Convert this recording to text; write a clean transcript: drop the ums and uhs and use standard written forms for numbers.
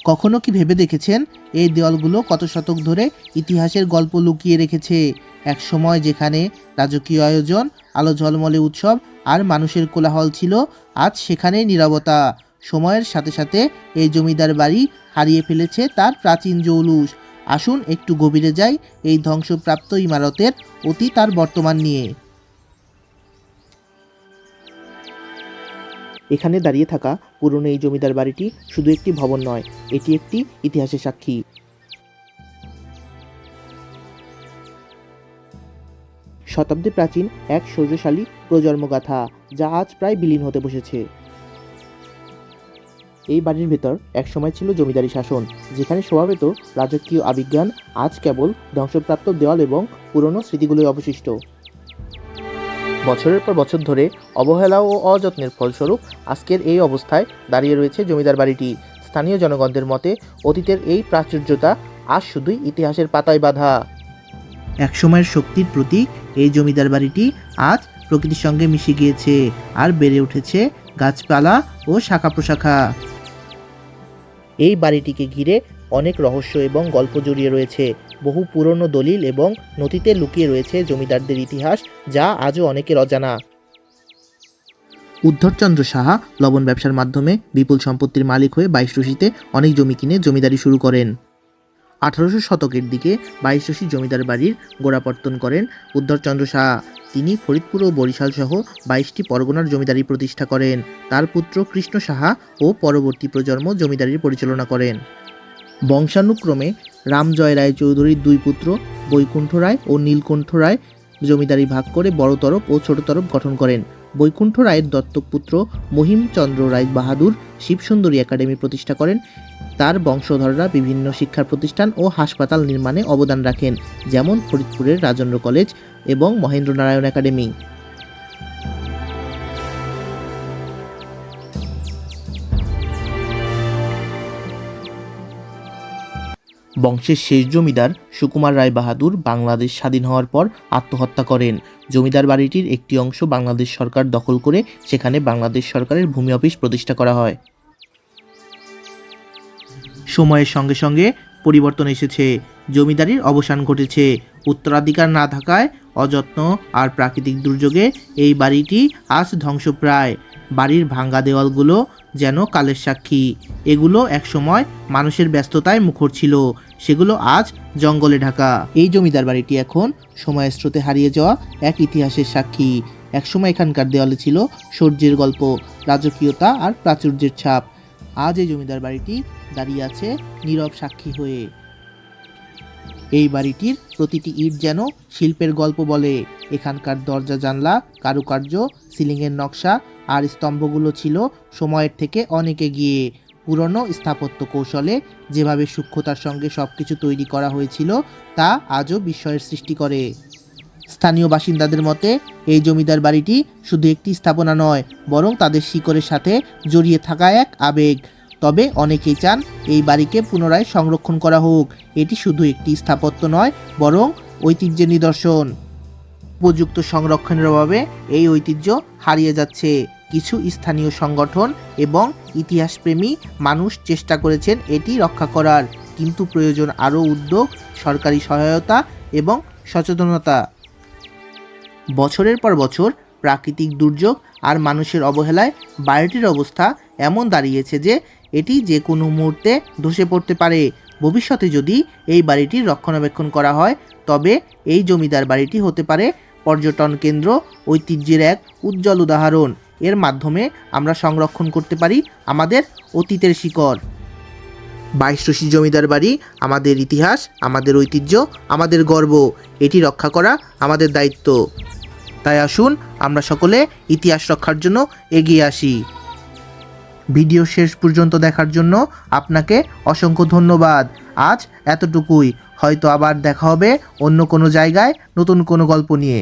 কখনো কি ভেবে দেখেছেন এই দেওয়ালগুলো কত শতক ধরে ইতিহাসের গল্প লুকিয়ে রেখেছে? এক সময় যেখানে রাজকীয় আয়োজন, আলো ঝলমলে উৎসব আর মানুষের কোলাহল ছিল, আজ সেখানেই নীরবতা। সময়ের সাথে সাথে এই জমিদার বাড়ি হারিয়ে ফেলেছে তার প্রাচীন জৌলুস। আসুন একটু গভীরে যাই এই ধ্বংসপ্রাপ্ত ইমারতের অতীত আর বর্তমান নিয়ে। এখানে দাঁড়িয়ে থাকা পুরনো এই জমিদার বাড়িটি শুধু একটি ভবন নয়, এটি একটি ইতিহাসের সাক্ষী। শতাব্দী প্রাচীন এক শৌর্যশালী প্রজন্মগাথা, যা আজ প্রায় বিলীন হতে বসেছে। এই বাড়ির ভেতর একসময় ছিল জমিদারি শাসন, যেখানে শোভা পেত রাজকীয় আবিজ্ঞান। আজ কেবল ধ্বংসপ্রাপ্ত দেওয়াল এবং পুরনো স্মৃতিগুলোই অবশিষ্ট। বছরের পর বছর ধরে অবহেলা ও অযত্নের ফলস্বরূপ আজকের এই অবস্থায় দাঁড়িয়ে রয়েছে জমিদার বাড়িটি। স্থানীয় জনগণদের মতে অতীতের এই প্রাচুর্যতা আজ শুধুই ইতিহাসের পাতায় বাঁধা। একসময়ের শক্তির প্রতীক এই জমিদার বাড়িটি আজ প্রকৃতির সঙ্গে মিশে গিয়েছে আর বেড়ে উঠেছে গাছপালা ও শাখা প্রশাখা। এই বাড়িটিকে ঘিরে অনেক রহস্য এবং গল্প জড়িয়ে রয়েছে। বহু পুরনো দলিল এবং নথিতে লুকিয়ে রয়েছে জমিদারদের ইতিহাস, যা আজও অনেকের অজানা। উদ্ধরচন্দ্র সাহা লবণ ব্যবসার মাধ্যমে বিপুল সম্পত্তির মালিক হয়ে বাইশরশিতে অনেক জমি কিনে জমিদারি শুরু করেন। 1800 শতকের দিকে বাইশরশি জমিদার বাড়ির গোড়াপত্তন করেন উদ্ধরচন্দ্র সাহা। তিনি ফরিদপুর ও বরিশাল সহ 22টি পরগনার জমিদারি প্রতিষ্ঠা করেন। তার পুত্র কৃষ্ণ সাহা ও পরবর্তী প্রজন্ম জমিদারির পরিচালনা করেন। বংশানুক্রমে রামজয় রায় চৌধুরীর দুই পুত্র বৈকুণ্ঠ রায় ও নীলকণ্ঠ রায় জমিদারি ভাগ করে বড় তরফ ও ছোট তরফ গঠন করেন। বৈকুণ্ঠ রায়ের দত্তক পুত্র মহিমচন্দ্র রায় বাহাদুর শিবসুন্দরী একাডেমি প্রতিষ্ঠা করেন। তার বংশধররা বিভিন্ন শিক্ষা প্রতিষ্ঠান ও হাসপাতাল নির্মাণে অবদান রাখেন, যেমন ফরিদপুরের রাজেন্দ্র কলেজ এবং মহেন্দ্রনারায়ণ একাডেমি। বংশের শেষ জমিদার সুকুমার রায় বাহাদুর বাংলাদেশ স্বাধীন হওয়ার পর আত্মহত্যা করেন। জমিদার বাড়িটির একটি অংশ বাংলাদেশ সরকার দখল করে সেখানে বাংলাদেশ সরকারের ভূমি অফিস প্রতিষ্ঠা করা হয়। সময়ের সঙ্গে সঙ্গে পরিবর্তন এসেছে, জমিদারির অবসান ঘটেছে। উত্তরাধিকার না থাকায়, অযত্ন আর প্রাকৃতিক দুর্যোগে এই বাড়িটি আজ ধ্বংসপ্রায়। বাড়ির ভাঙ্গা দেওয়ালগুলো যেন কালের সাক্ষী। এগুলো একসময় মানুষের ব্যস্ততায় মুখর ছিল, সেগুলো আজ জঙ্গলে ঢাকা। এই জমিদার বাড়িটি এখন সময়ের স্রোতে হারিয়ে যাওয়া এক ইতিহাসের সাক্ষী। একসময় এখানকার দেওয়ালে ছিল শৌর্যের গল্প, রাজকীয়তা আর প্রাচুর্যের ছাপ। আজ এই জমিদার বাড়িটি দাঁড়িয়ে আছে নীরব সাক্ষী হয়ে। এই বাড়িটির প্রতিটি ইট যেন শিল্পের গল্প বলে। এখানকার দরজা জানলা, কারুকার্য, সিলিংয়ের নকশা আর স্তম্ভগুলো ছিল সময়ের থেকে অনেক এগিয়ে। পুরনো স্থাপত্য কৌশলে যেভাবে সূক্ষ্মতার সঙ্গে সবকিছু তৈরি করা হয়েছিল, তা আজও বিস্ময়ের সৃষ্টি করে। স্থানীয় বাসিন্দাদের মতে এই জমিদার বাড়িটি শুধু একটি স্থাপনা নয়, বরং তাদের শিকড়ের সাথে জড়িয়ে থাকা এক আবেগ। তবে অনেকেই চান এই বাড়িকে পুনরায় সংরক্ষণ করা হোক। এটি শুধু একটি স্থাপত্য নয়, বরং ঐতিহ্যের নিদর্শন। উপযুক্ত সংরক্ষণের অভাবে এই ঐতিহ্য হারিয়ে যাচ্ছে। কিছু স্থানীয় সংগঠন এবং ইতিহাসপ্রেমী মানুষ চেষ্টা করেছেন এটি রক্ষা করার, কিন্তু প্রয়োজন আরও উদ্যোগ, সরকারি সহায়তা এবং সচেতনতা। বছরের পর বছর প্রাকৃতিক দুর্যোগ আর মানুষের অবহেলায় বাড়িটির অবস্থা এমন দাঁড়িয়েছে যে এটি যে কোনো মুহূর্তে ধসে পড়তে পারে। ভবিষ্যতে যদি এই বাড়িটির রক্ষণাবেক্ষণ করা হয়, তবে এই জমিদার বাড়িটি হতে পারে পর্যটন কেন্দ্র, ঐতিহ্যের এক উজ্জ্বল উদাহরণ। এর মাধ্যমে আমরা সংরক্ষণ করতে পারি আমাদের অতীতের শিকড়। বাইশরশি জমিদার বাড়ি আমাদের ইতিহাস, আমাদের ঐতিহ্য, আমাদের গর্ব। এটি রক্ষা করা আমাদের দায়িত্ব। তাই আসুন আমরা সকলে ইতিহাস রক্ষার জন্য এগিয়ে আসি। ভিডিও শেষ পর্যন্ত দেখার জন্য আপনাকে অসংখ্য ধন্যবাদ। আজ এতটুকুই, হয়তো আবার দেখা হবে অন্য কোনো জায়গায় নতুন কোনো গল্প নিয়ে।